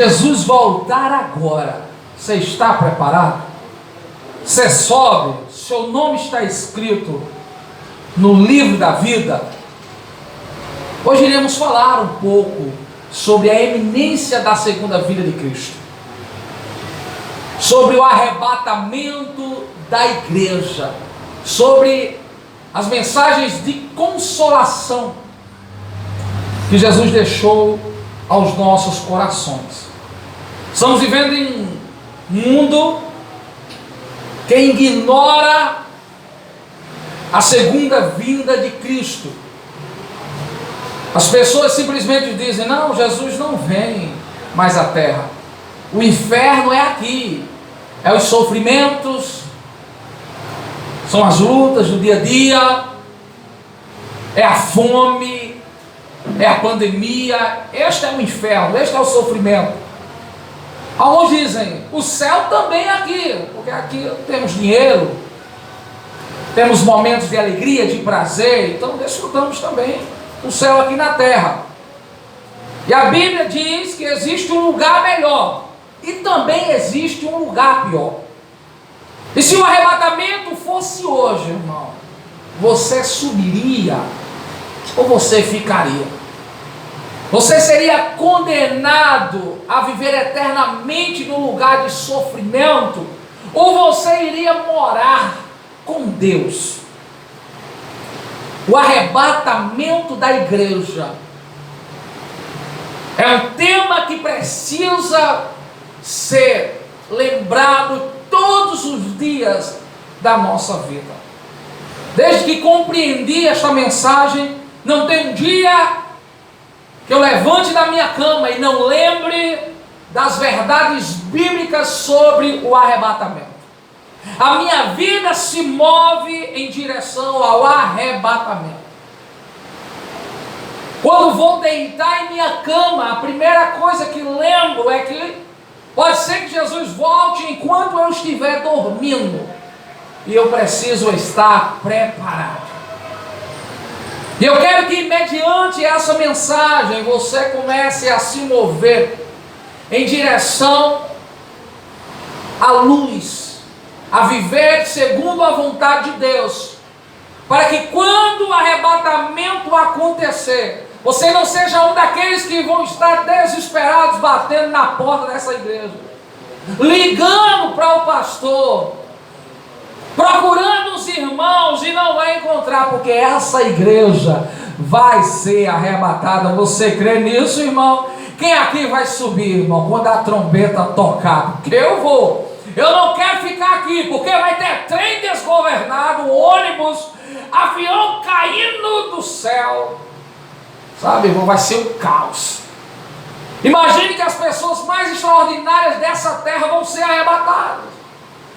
Jesus voltar agora, você está preparado? Você sobe, seu nome está escrito no livro da vida. Hoje iremos falar um pouco sobre a iminência da segunda vinda de Cristo, sobre o arrebatamento da igreja, sobre as mensagens de consolação que Jesus deixou aos nossos corações. Estamos vivendo em um mundo que ignora a segunda vinda de Cristo. As pessoas simplesmente dizem: não, Jesus não vem mais à terra. O inferno é aqui, é os sofrimentos, são as lutas do dia a dia, é a fome, é a pandemia. Este é o inferno, este é o sofrimento. Alguns dizem: o céu também é aqui, porque aqui temos dinheiro, temos momentos de alegria, de prazer, então desfrutamos também o céu aqui na terra. E a Bíblia diz que existe um lugar melhor e também existe um lugar pior. E se o arrebatamento fosse hoje, irmão, você subiria ou você ficaria? Você seria condenado a viver eternamente no lugar de sofrimento, ou você iria morar com Deus? O arrebatamento da igreja é um tema que precisa ser lembrado todos os dias da nossa vida. Desde que compreendi esta mensagem, não tem um dia que eu levante da minha cama e não lembre das verdades bíblicas sobre o arrebatamento. A minha vida se move em direção ao arrebatamento. Quando vou deitar em minha cama, a primeira coisa que lembro é que pode ser que Jesus volte enquanto eu estiver dormindo, e eu preciso estar preparado. E eu quero que, mediante essa mensagem, você comece a se mover em direção à luz, a viver segundo a vontade de Deus, para que quando o arrebatamento acontecer, você não seja um daqueles que vão estar desesperados batendo na porta dessa igreja, ligando para o pastor, procurando os irmãos e não vai encontrar, porque essa igreja vai ser arrebatada. Você crê nisso, irmão? Quem aqui vai subir, irmão, quando a trombeta tocar? Porque eu vou. Eu não quero ficar aqui, porque vai ter trem desgovernado, ônibus, avião caindo do céu. Sabe, irmão, vai ser um caos. Imagine que as pessoas mais extraordinárias dessa terra vão ser arrebatadas.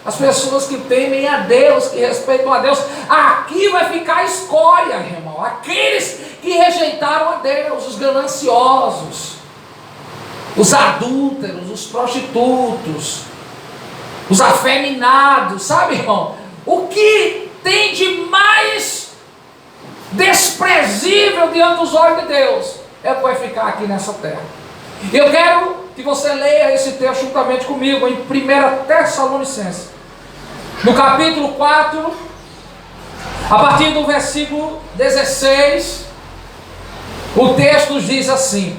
As pessoas que temem a Deus, que respeitam a Deus. Aqui vai ficar a escória, irmão. Aqueles que rejeitaram a Deus, os gananciosos, os adúlteros, os prostitutos, os afeminados, sabe, irmão? O que tem de mais desprezível diante dos olhos de Deus é o que vai ficar aqui nessa terra. Eu quero que você leia esse texto juntamente comigo em 1 Tessalonicenses, no capítulo 4, a partir do versículo 16, o texto diz assim: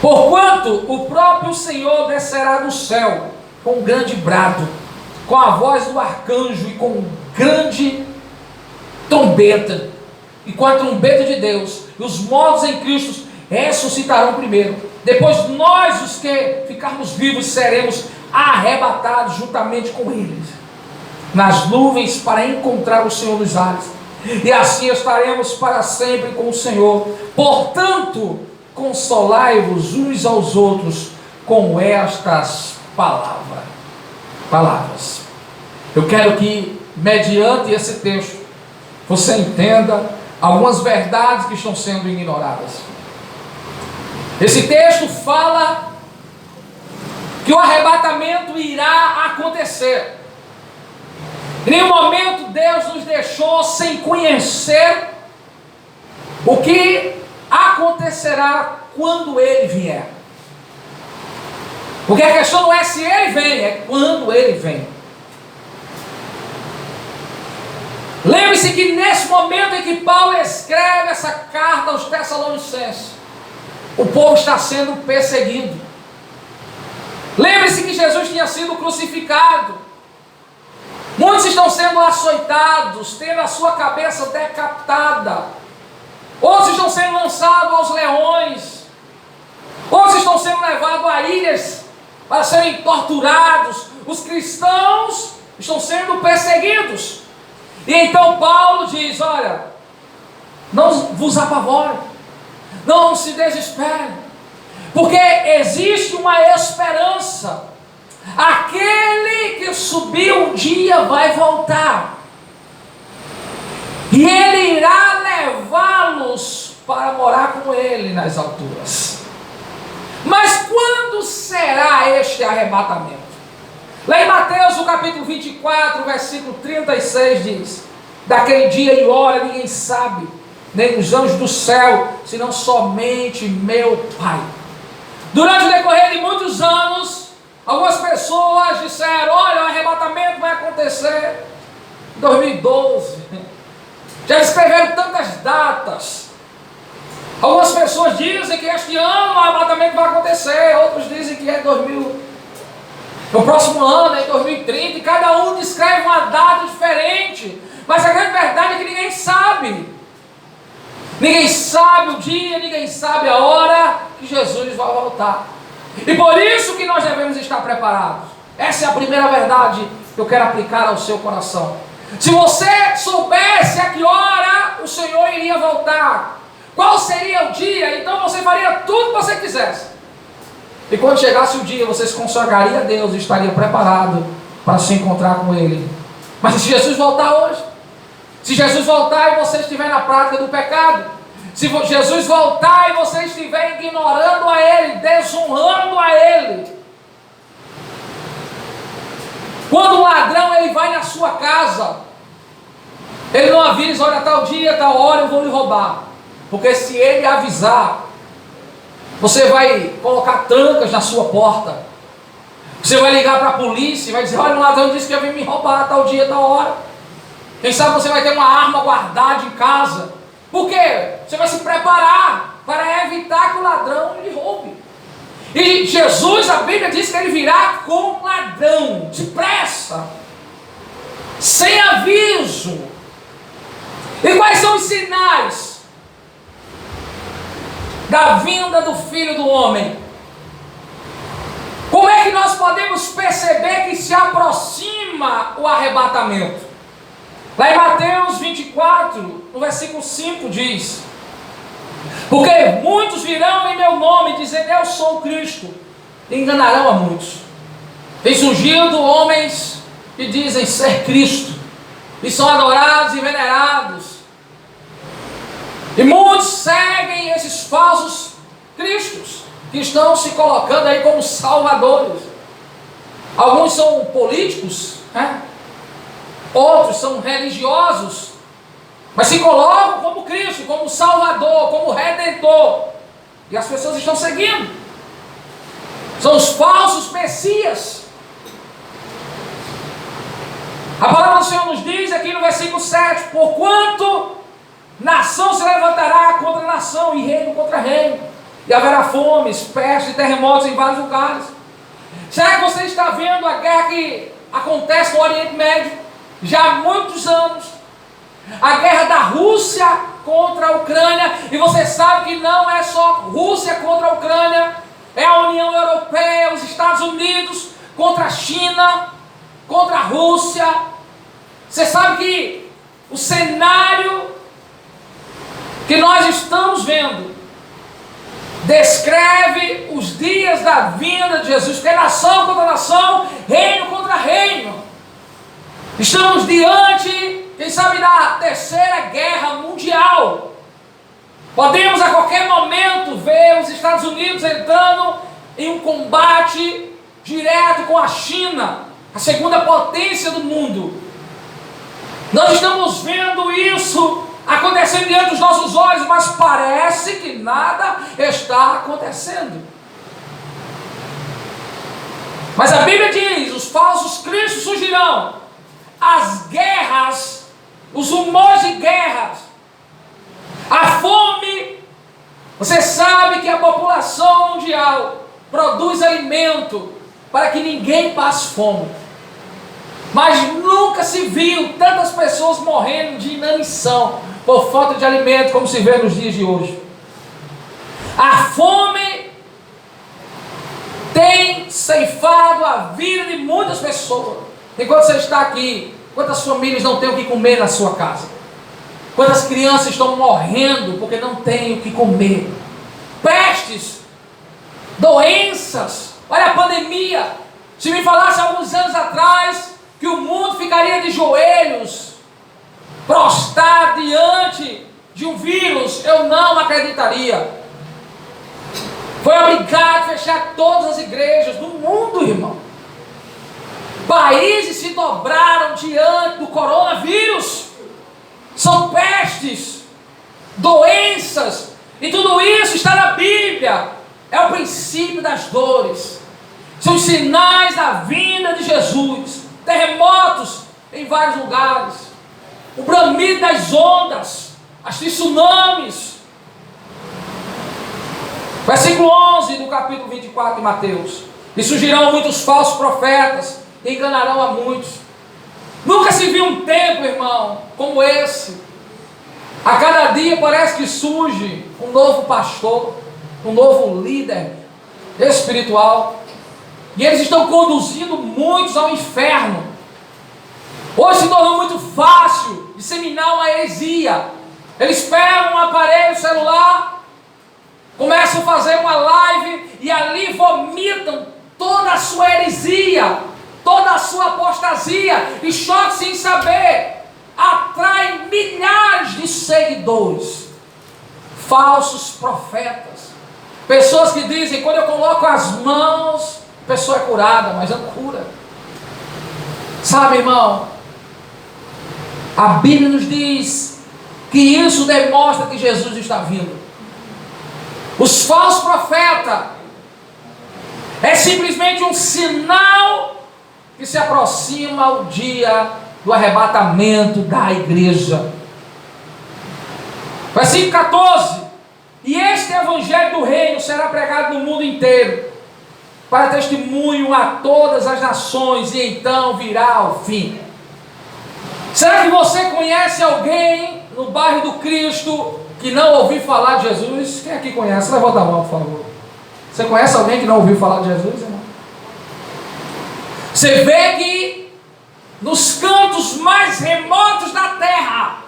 porquanto o próprio Senhor descerá do céu com um grande brado, com a voz do arcanjo e com grande trombeta, e com a trombeta de Deus, e os mortos em Cristo ressuscitarão primeiro. Depois nós, os que ficarmos vivos, seremos arrebatados juntamente com eles nas nuvens para encontrar o Senhor nos ares, e assim estaremos para sempre com o Senhor. Portanto, consolai-vos uns aos outros com estas palavras. Eu quero que, mediante esse texto, você entenda algumas verdades que estão sendo ignoradas. Esse texto fala que o arrebatamento irá acontecer. Em nenhum momento Deus nos deixou sem conhecer o que acontecerá quando Ele vier. Porque a questão não é se ele vem, é quando ele vem. Lembre-se que nesse momento em que Paulo escreve essa carta aos Tessalonicenses, o povo está sendo perseguido. Lembre-se que Jesus tinha sido crucificado. Muitos estão sendo açoitados, tendo a sua cabeça decapitada. Outros estão sendo lançados aos leões. Outros estão sendo levados a ilhas para serem torturados. Os cristãos estão sendo perseguidos. E então Paulo diz: olha, não vos apavore, não se desespere, porque existe uma esperança. Aquele que subiu um dia vai voltar, e ele irá levá-los para morar com ele nas alturas. Mas quando será este arrebatamento? Lá em Mateus, no capítulo 24, versículo 36, diz: daquele dia e hora ninguém sabe, nem os anjos do céu, senão somente meu Pai. Durante o decorrer de muitos anos, algumas pessoas disseram: olha, o arrebatamento vai acontecer em 2012. Já escreveram tantas datas. Algumas pessoas dizem que este ano o arrebatamento vai acontecer, outros dizem que é no próximo ano, é em 2030, e cada um descreve uma data diferente. Mas a grande verdade é que ninguém sabe. Ninguém sabe o dia, ninguém sabe a hora que Jesus vai voltar. E por isso que nós devemos estar preparados. Essa é a primeira verdade que eu quero aplicar ao seu coração. Se você soubesse a que hora o Senhor iria voltar, qual seria o dia, então você faria tudo o que você quisesse. E quando chegasse o dia, você se consagraria a Deus e estaria preparado para se encontrar com Ele. Mas se Jesus voltar hoje, se Jesus voltar e você estiver na prática do pecado, se Jesus voltar e você estiver ignorando a Ele, desonrando a Ele, quando um ladrão ele vai na sua casa, ele não avisa: olha, tal dia, tal hora eu vou lhe roubar. Porque se ele avisar, você vai colocar trancas na sua porta. Você vai ligar para a polícia e vai dizer: olha, o ladrão disse que ia vir me roubar tal dia, tal hora. Quem sabe você vai ter uma arma guardada em casa. Por quê? Você vai se preparar para evitar que o ladrão lhe roube. E Jesus, a Bíblia diz que ele virá como um ladrão, depressa, sem aviso. E quais são os sinais da vinda do Filho do Homem? Como é que nós podemos perceber que se aproxima o arrebatamento? Lá em Mateus 24, no versículo 5 diz: porque muitos virão em meu nome dizendo: eu sou o Cristo, e enganarão a muitos. Tem surgido homens que dizem ser Cristo, e são adorados e venerados. E muitos seguem esses falsos cristos, que estão se colocando aí como salvadores. Alguns são políticos, né? Outros são religiosos, mas se colocam como Cristo, como Salvador, como Redentor. E as pessoas estão seguindo. São os falsos Messias. A palavra do Senhor nos diz aqui no versículo 7: porquanto nação se levantará contra nação e reino contra reino, e haverá fomes, pestes e terremotos em vários lugares. Será que você está vendo a guerra que acontece no Oriente Médio já há muitos anos? A guerra da Rússia contra a Ucrânia. E você sabe que não é só Rússia contra a Ucrânia, é a União Europeia, os Estados Unidos contra a China, contra a Rússia. Você sabe que o cenário que nós estamos vendo descreve os dias da vinda de Jesus, que é nação contra nação, reino contra reino. Estamos diante, quem sabe, da terceira guerra mundial. Podemos a qualquer momento ver os Estados Unidos entrando em um combate direto com a China, a segunda potência do mundo. Nós estamos vendo isso acontecendo diante dos nossos olhos, mas parece que nada está acontecendo. Mas a Bíblia diz: os falsos cristos surgirão, as guerras, os rumores de guerras, a fome. Você sabe que a população mundial produz alimento para que ninguém passe fome, mas nunca se viu tantas pessoas morrendo de inanição por falta de alimento como se vê nos dias de hoje. A fome tem ceifado a vida de muitas pessoas. Enquanto você está aqui, quantas famílias não têm o que comer na sua casa? Quantas crianças estão morrendo porque não têm o que comer? Pestes, doenças, olha a pandemia. Se me falasse alguns anos atrás que o mundo ficaria de joelhos, prostrado diante de um vírus, eu não acreditaria. Foi obrigado a fechar todas as igrejas do mundo, irmão. Países se dobraram diante do coronavírus. São pestes, doenças, e tudo isso está na Bíblia. É o princípio das dores. São os sinais da vinda de Jesus. Terremotos em vários lugares, o bramido das ondas, as tsunamis. Versículo 11 do capítulo 24 de Mateus: e surgirão muitos falsos profetas, e enganarão a muitos. Nunca se viu um tempo, irmão, como esse. A cada dia parece que surge um novo pastor, um novo líder espiritual, e eles estão conduzindo muitos ao inferno. Hoje se tornou muito fácil disseminar uma heresia. Eles pegam um aparelho celular, começam a fazer uma live e ali vomitam toda a sua heresia, toda a sua apostasia, e choque sem saber, atrai milhares de seguidores, falsos profetas, pessoas que dizem: quando eu coloco as mãos, a pessoa é curada, mas não cura. Sabe, irmão, a Bíblia nos diz que isso demonstra que Jesus está vindo. Os falsos profetas é simplesmente um sinal que se aproxima o dia do arrebatamento da igreja. Versículo 14: e este evangelho do reino será pregado no mundo inteiro, para testemunho a todas as nações, e então virá o fim. Será que você conhece alguém no bairro do Cristo que não ouviu falar de Jesus? Quem aqui conhece? Levanta a mão, por favor. Você conhece alguém que não ouviu falar de Jesus, irmão? Você vê que nos cantos mais remotos da terra,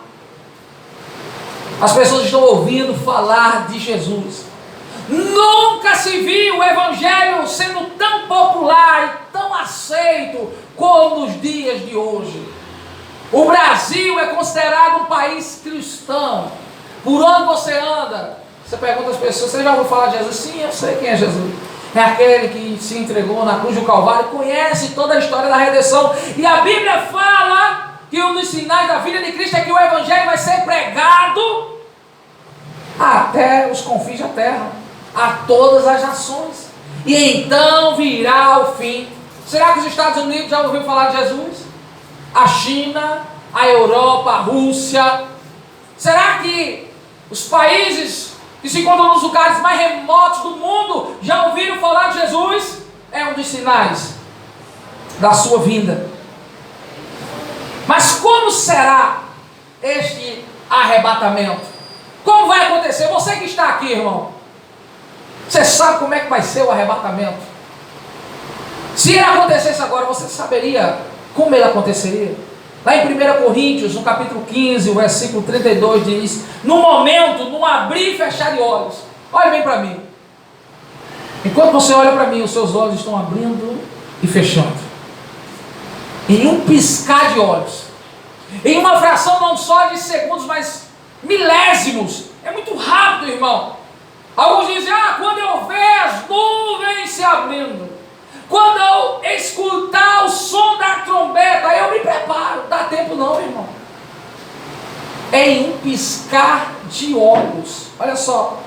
as pessoas estão ouvindo falar de Jesus. Nunca se viu o evangelho sendo tão popular e tão aceito como nos dias de hoje. O Brasil é considerado um país cristão. Por onde você anda, você pergunta às pessoas: você já ouviu falar de Jesus? Sim, eu sei quem é Jesus. É aquele que se entregou na cruz do Calvário, conhece toda a história da redenção. E a Bíblia fala que um dos sinais da vida de Cristo é que o evangelho vai ser pregado até os confins da terra, a todas as nações, e então virá o fim. Será que os Estados Unidos já ouviram falar de Jesus? A China, a Europa, a Rússia? Será que os países que se encontram nos lugares mais remotos do mundo já ouviram falar de Jesus? É um dos sinais da sua vinda. Mas como será este arrebatamento? Como vai acontecer? Você que está aqui, irmão, você sabe como é que vai ser o arrebatamento? Se ele acontecesse agora, você saberia como ele aconteceria? Lá em 1 Coríntios, no capítulo 15, o versículo 32 diz: no momento, num abrir e fechar de olhos. Olha bem para mim. Enquanto você olha para mim, os seus olhos estão abrindo e fechando. Em um piscar de olhos. Em uma fração não só de segundos, mas milésimos. É muito rápido, irmão. Alguns dizem: quando eu ver as nuvens se abrindo, quando eu escutar o som da trombeta, eu me preparo. Dá tempo não, irmão. É em um piscar de olhos. Olha só.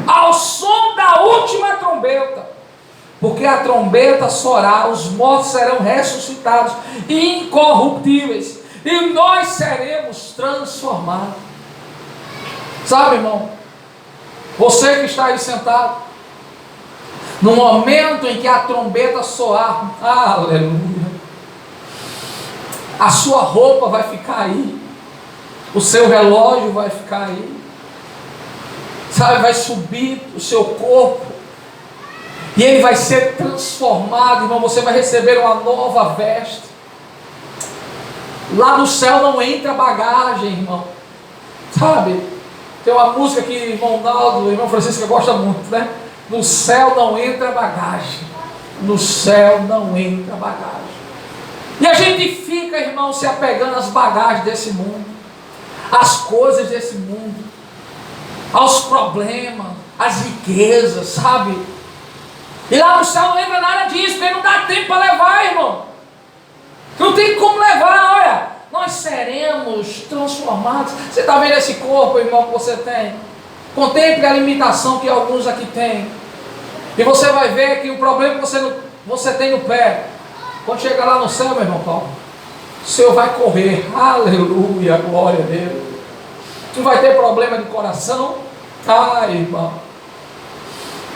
Ao som da última trombeta, porque a trombeta soará, os mortos serão ressuscitados, incorruptíveis, e nós seremos transformados. Sabe, irmão, você que está aí sentado, no momento em que a trombeta soar, aleluia, a sua roupa vai ficar aí, o seu relógio vai ficar aí, sabe, vai subir o seu corpo, e ele vai ser transformado, irmão. Você vai receber uma nova veste. Lá no céu não entra bagagem, irmão, sabe? Tem uma música que o irmão Naldo, o irmão Francisco gosta muito, né? No céu não entra bagagem, no céu não entra bagagem. E a gente fica, irmão, se apegando às bagagens desse mundo, às coisas desse mundo, aos problemas, às riquezas, sabe? E lá no céu não entra nada disso, porque não dá tempo para levar, irmão. Não tem como levar, olha. Nós seremos transformados. Você está vendo esse corpo, irmão, que você tem? Contemple a limitação que alguns aqui têm. E você vai ver que o problema que você tem no pé, quando chegar lá no céu, meu irmão Paulo, o Senhor vai correr. Aleluia, glória a Deus. Não vai ter problema de coração. Irmão,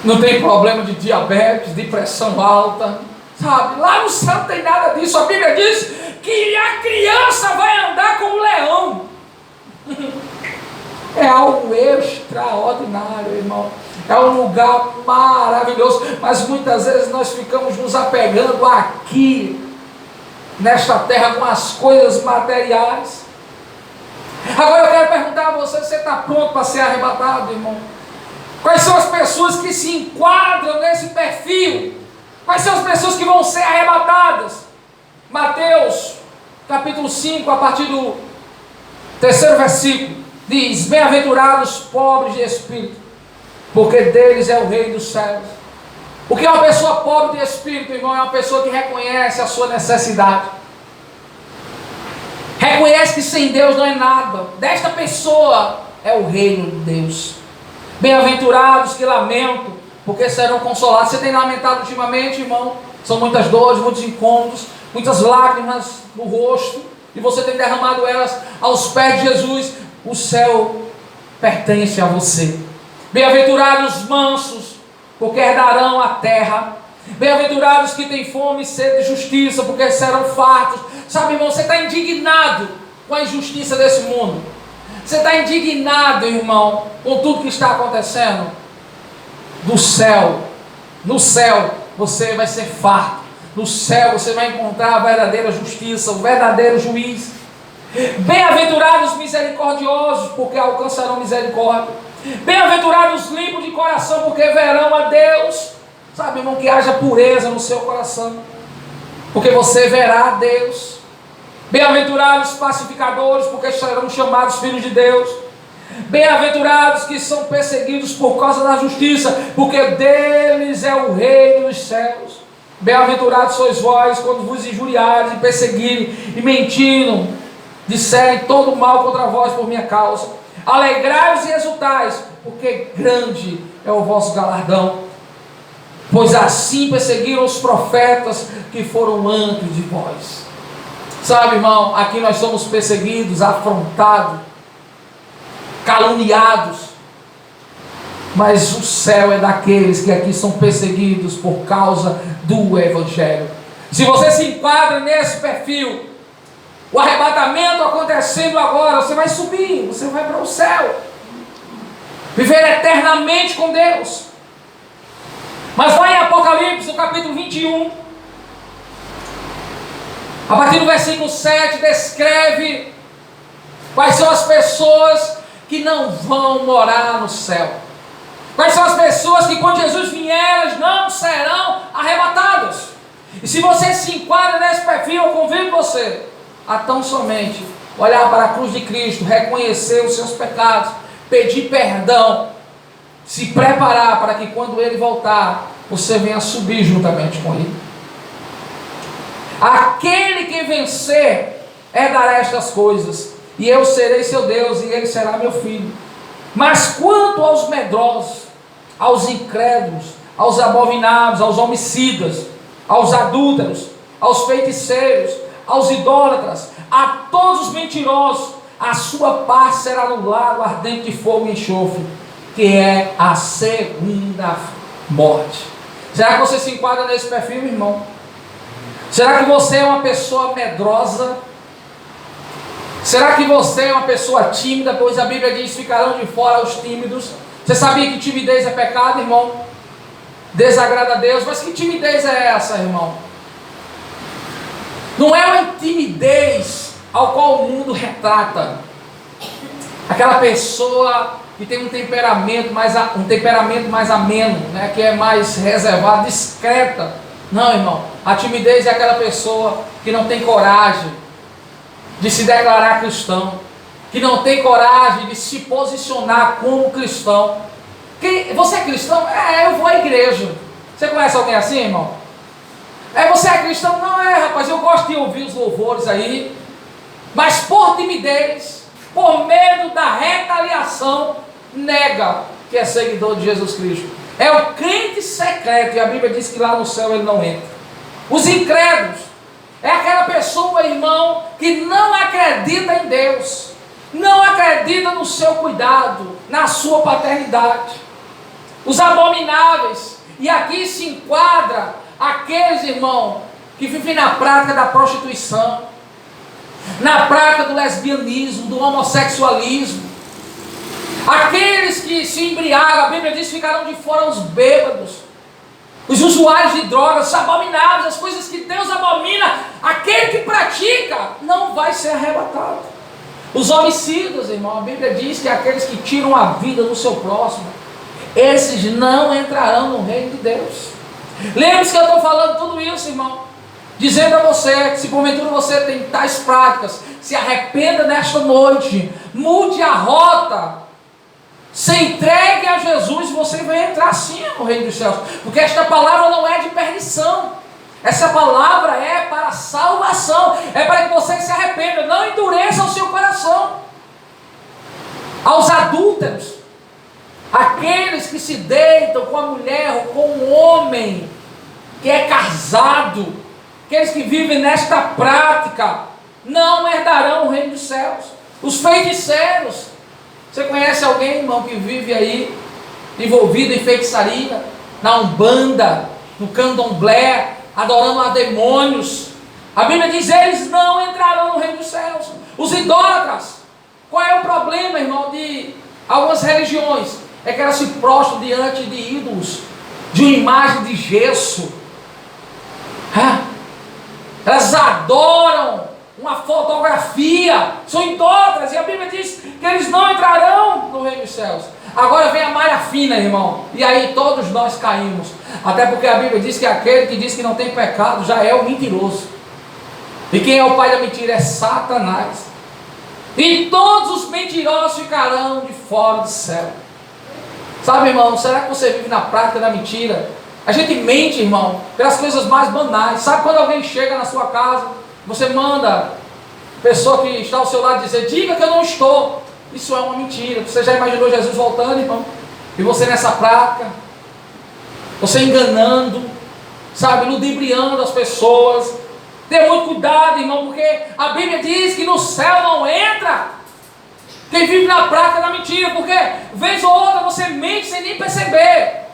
não tem problema de diabetes, de pressão alta, sabe? Lá no céu não tem nada disso. A Bíblia diz que a criança vai andar como um leão. É algo extraordinário, irmão. É um lugar maravilhoso. Mas muitas vezes nós ficamos nos apegando aqui, nesta terra, com as coisas materiais. Agora eu quero perguntar a você: você está pronto para ser arrebatado, irmão? Quais são as pessoas que se enquadram nesse perfil? Quais são as pessoas que vão ser arrebatadas? Mateus capítulo 5, a partir do 3º versículo, diz: bem-aventurados pobres de espírito, porque deles é o reino dos céus. O que é uma pessoa pobre de espírito, irmão? É uma pessoa que reconhece a sua necessidade, reconhece que sem Deus não é nada. Desta pessoa é o reino de Deus. Bem-aventurados que lamentam, porque serão consolados. Você tem lamentado ultimamente, irmão? São muitas dores, muitos incômodos, muitas lágrimas no rosto, e você tem derramado elas aos pés de Jesus. O céu pertence a você. Bem-aventurados mansos, porque herdarão a terra. Bem-aventurados que têm fome e sede de justiça, porque serão fartos. Sabe, irmão, você está indignado com a injustiça desse mundo. Você está indignado, irmão, com tudo que está acontecendo. Do céu, no céu você vai ser farto. No céu você vai encontrar a verdadeira justiça, o verdadeiro juiz. Bem-aventurados misericordiosos, porque alcançarão misericórdia. Bem-aventurados limpos de coração, porque verão a Deus. Sabe, irmão, que haja pureza no seu coração, porque você verá a Deus. Bem-aventurados pacificadores, porque serão chamados filhos de Deus. Bem-aventurados que são perseguidos por causa da justiça, porque deles é o reino dos céus. Bem-aventurados sois vós, quando vos injuriarem e perseguirem, e mentindo, disserem todo mal contra vós por minha causa. Alegrai-vos e exultais, porque grande é o vosso galardão. Pois assim perseguiram os profetas que foram antes de vós. Sabe, irmão, aqui nós somos perseguidos, afrontados, caluniados, mas o céu é daqueles que aqui são perseguidos por causa do Evangelho. Se você se enquadra nesse perfil, o arrebatamento acontecendo agora, você vai subir, você vai para o céu, viver eternamente com Deus. Mas lá em Apocalipse, no capítulo 21, a partir do versículo 7, descreve quais são as pessoas que não vão morar no céu. Quais são as pessoas que quando Jesus vier, elas não serão arrebatadas. E se você se enquadra nesse perfil, eu convido você a tão somente olhar para a cruz de Cristo, reconhecer os seus pecados, pedir perdão, se preparar para que quando Ele voltar, você venha subir juntamente com Ele. Aquele que vencer herdará estas coisas, e eu serei seu Deus, e ele será meu filho. Mas quanto aos medrosos, aos incrédulos, aos abominados, aos homicidas, aos adúlteros, aos feiticeiros, aos idólatras, a todos os mentirosos, a sua parte será no lago ardente de fogo e enxofre, que é a segunda morte. Será que você se enquadra nesse perfil, irmão? Será que você é uma pessoa medrosa? Será que você é uma pessoa tímida? Pois a Bíblia diz: ficarão de fora os tímidos. Você sabia que timidez é pecado, irmão? Desagrada a Deus. Mas que timidez é essa, irmão? Não é uma timidez ao qual o mundo retrata. Aquela pessoa que tem um temperamento mais ameno, né? Que é mais reservado, discreta. Não, irmão. A timidez é aquela pessoa que não tem coragem de se declarar cristão, que não tem coragem de se posicionar como cristão. Você é cristão? Eu vou à igreja. Você conhece alguém assim, irmão? Você é cristão? Não, rapaz, eu gosto de ouvir os louvores aí, mas por timidez, por medo da retaliação, nega que é seguidor de Jesus Cristo. É o crente secreto, e a Bíblia diz que lá no céu ele não entra. Os incrédulos é aquela pessoa, irmão, que não acredita em Deus, não acredita no seu cuidado, na sua paternidade. Os abomináveis, e aqui se enquadra aqueles, irmão, que vivem na prática da prostituição, na prática do lesbianismo, do homossexualismo, aqueles que se embriagam. A Bíblia diz que ficarão de fora os bêbados, os usuários de drogas, os abomináveis, as coisas que Deus abomina. Aquele que pratica não vai ser arrebatado. Os homicidas, irmão, a Bíblia diz que aqueles que tiram a vida do seu próximo, esses não entrarão no reino de Deus. Lembre-se que eu estou falando tudo isso, irmão, dizendo a você que se porventura você tem tais práticas, se arrependa nesta noite, mude a rota, se entregue a Jesus, você vai entrar sim no reino dos céus, porque esta palavra não é de perdição, essa palavra é para salvação, é para que você se arrependa, não endureça o seu coração. Aos adúlteros, aqueles que se deitam com a mulher ou com um homem que é casado, aqueles que vivem nesta prática, não herdarão o reino dos céus. Os feiticeiros, você conhece alguém, irmão, que vive aí envolvido em feitiçaria, na umbanda, no candomblé, adorando a demônios? A Bíblia diz: eles não entrarão no reino dos céus. Os idólatras, qual é o problema, irmão, de algumas religiões? É que elas se prostram diante de ídolos, de uma imagem de gesso. Elas adoram uma fotografia, são idólatras, e a Bíblia diz que eles não entrarão no reino dos céus. Agora vem a malha fina, irmão, e aí todos nós caímos, até porque a Bíblia diz que aquele que diz que não tem pecado já é o mentiroso, e quem é o pai da mentira é Satanás, e todos os mentirosos ficarão de fora do céu. Sabe, irmão, será que você vive na prática da mentira? A gente mente, irmão, pelas coisas mais banais. Sabe quando alguém chega na sua casa, você manda a pessoa que está ao seu lado dizer: diga que eu não estou. Isso é uma mentira. Você já imaginou Jesus voltando, irmão? E você nessa prática, você enganando, sabe, ludibriando as pessoas. Tenha muito cuidado, irmão, porque a Bíblia diz que no céu não entra quem vive na prática da mentira, porque vez ou outra você mente sem nem perceber.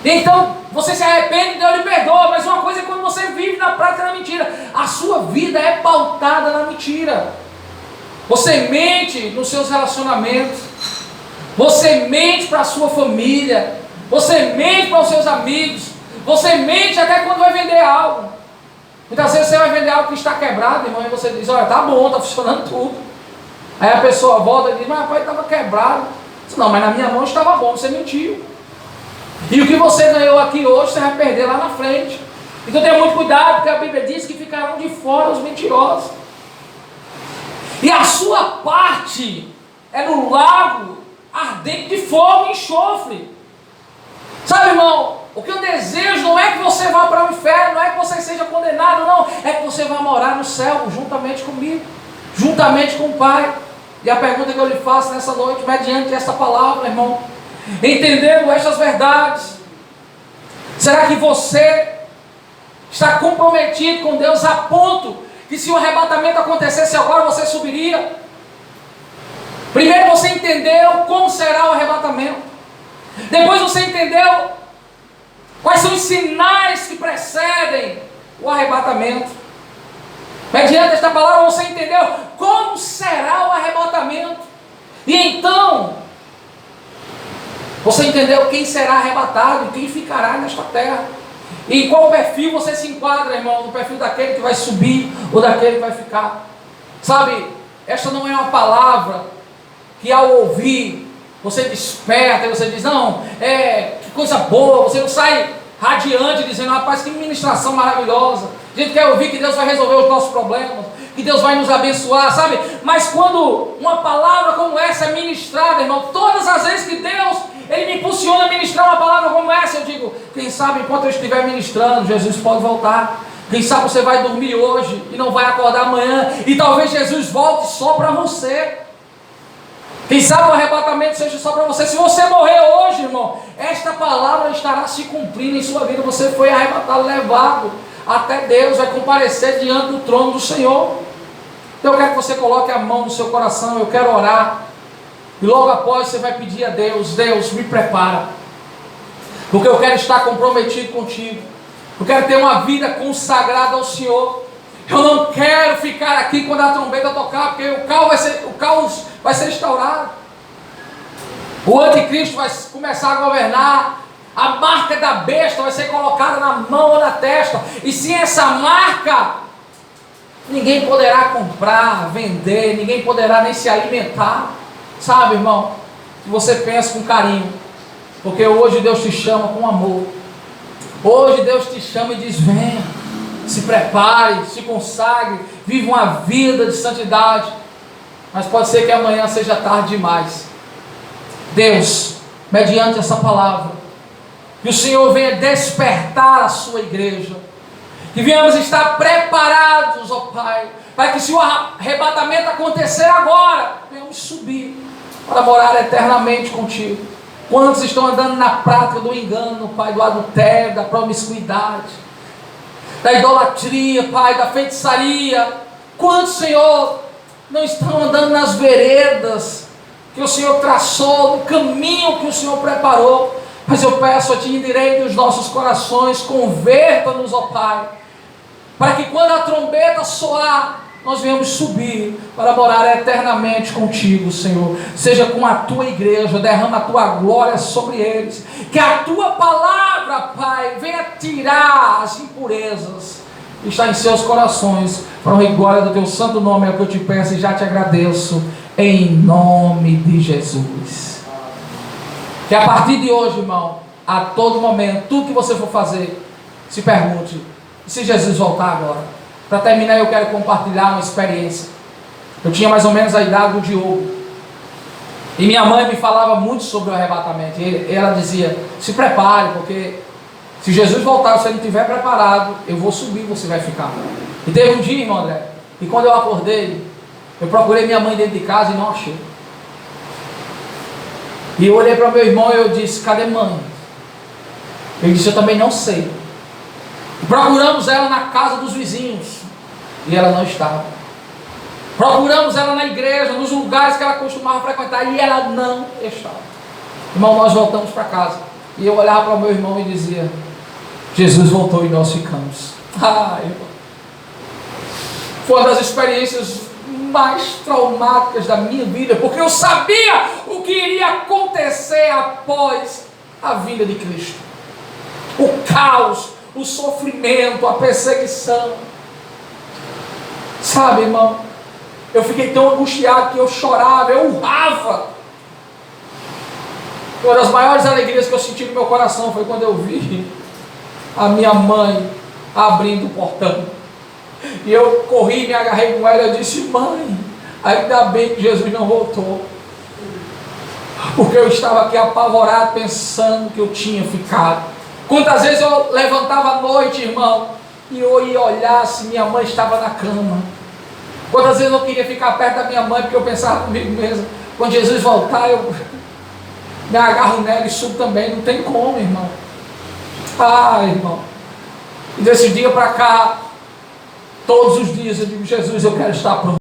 Então você se arrepende e Deus lhe perdoa. Mas uma coisa é quando você vive na prática da mentira, a sua vida é pautada na mentira. Você mente nos seus relacionamentos, você mente para a sua família, você mente para os seus amigos, você mente até quando vai vender algo. Muitas vezes você vai vender algo que está quebrado, irmão, e você diz: olha, tá bom, está funcionando tudo. Aí a pessoa volta e diz: mas rapaz, estava quebrado. Diz: não, mas na minha mão estava bom, você mentiu. E o que você ganhou aqui hoje, você vai perder lá na frente. Então tenha muito cuidado, porque a Bíblia diz que ficarão de fora os mentirosos. E a sua parte é no lago ardente de fogo e enxofre. Sabe, irmão, o que eu desejo não é que você vá para o inferno, não é que você seja condenado, não. É que você vá morar no céu juntamente comigo, juntamente com o Pai. E a pergunta que eu lhe faço nessa noite, mediante essa palavra, irmão, entendendo estas verdades, Será que você está comprometido com Deus a ponto que se o arrebatamento acontecesse agora, você subiria? Primeiro você entendeu como será o arrebatamento. Depois você entendeu quais são os sinais que precedem o arrebatamento. Mediante esta palavra você entendeu como será o arrebatamento. E então, você entendeu quem será arrebatado e quem ficará nesta terra. E em qual perfil você se enquadra, irmão? No perfil daquele que vai subir ou daquele que vai ficar. Sabe, esta não é uma palavra que ao ouvir você desperta e você diz, não, que coisa boa. Você não sai radiante dizendo, rapaz, que ministração maravilhosa. A gente quer ouvir que Deus vai resolver os nossos problemas, que Deus vai nos abençoar, sabe? Mas quando uma palavra como essa é ministrada, irmão, todas as vezes que Deus, Ele me impulsiona a ministrar uma palavra como essa, eu digo, quem sabe enquanto eu estiver ministrando, Jesus pode voltar. Quem sabe você vai dormir hoje e não vai acordar amanhã, e talvez Jesus volte só para você. Quem sabe o arrebatamento seja só para você. Se você morrer hoje, irmão, esta palavra estará se cumprindo em sua vida. Você foi arrebatado, levado até Deus, vai comparecer diante do trono do Senhor. Então eu quero que você coloque a mão no seu coração. Eu quero orar. E logo após você vai pedir a Deus, Deus, me prepara, porque eu quero estar comprometido contigo. Eu quero ter uma vida consagrada ao Senhor. Eu não quero ficar aqui quando a trombeta tocar, porque o caos vai ser instaurado. O anticristo vai começar a governar. A marca da besta vai ser colocada na mão ou na testa. E sem essa marca, ninguém poderá comprar, vender, ninguém poderá nem se alimentar. Sabe, irmão, que você pensa com carinho, porque hoje Deus te chama com amor. Hoje Deus te chama e diz, venha, se prepare, se consagre, viva uma vida de santidade. Mas pode ser que amanhã seja tarde demais. Deus, mediante essa palavra, que o Senhor venha despertar a sua igreja, que venhamos estar preparados, ó Pai, para que se o arrebatamento acontecer agora, venhamos subir para morar eternamente contigo. Quantos estão andando na prática do engano, Pai, do adultério, da promiscuidade, da idolatria, Pai, da feitiçaria? Quantos, Senhor, não estão andando nas veredas que o Senhor traçou, no caminho que o Senhor preparou? Mas eu peço a Ti, endireite os nossos corações, converta-nos, ó Pai, para que quando a trombeta soar, nós venhamos subir para morar eternamente contigo, Senhor. Seja com a Tua igreja, derrama a Tua glória sobre eles, que a Tua palavra, Pai, venha tirar as impurezas que está em seus corações, para a honra e glória do Teu santo nome. É o que eu te peço e já te agradeço, em nome de Jesus. Que a partir de hoje, irmão, a todo momento, tudo que você for fazer, se pergunte, e se Jesus voltar agora? Para terminar, eu quero compartilhar uma experiência. Eu tinha mais ou menos a idade do Diogo, e minha mãe me falava muito sobre o arrebatamento. E ela dizia, se prepare, porque se Jesus voltar, se você não estiver preparado, eu vou subir, você vai ficar. E teve um dia, irmão André, e quando eu acordei, eu procurei minha mãe dentro de casa e não achei. E eu olhei para meu irmão e eu disse, cadê mãe? Ele disse, eu também não sei. Procuramos ela na casa dos vizinhos e ela não estava. Procuramos ela na igreja, nos lugares que ela costumava frequentar, e ela não estava. Irmão, nós voltamos para casa e eu olhava para o meu irmão e dizia, Jesus voltou e nós ficamos. Irmão, foi uma das experiências mais traumáticas da minha vida, porque eu sabia o que iria acontecer após a vinda de Cristo. O caos, o sofrimento, a perseguição. Sabe, irmão, eu fiquei tão angustiado que eu chorava, eu urrava. Uma das maiores alegrias que eu senti no meu coração foi quando eu vi a minha mãe abrindo o portão. E eu corri, me agarrei com ela e eu disse, mãe, ainda bem que Jesus não voltou, porque eu estava aqui apavorado pensando que eu tinha ficado. Quantas vezes eu levantava à noite, irmão, e eu ia olhar se minha mãe estava na cama. Quantas vezes eu queria ficar perto da minha mãe, porque eu pensava comigo mesmo, quando Jesus voltar, eu me agarro nela e subo também. Não tem como, irmão. Ah, irmão. E desse dia para cá, todos os dias eu digo, Jesus, eu quero estar pronto.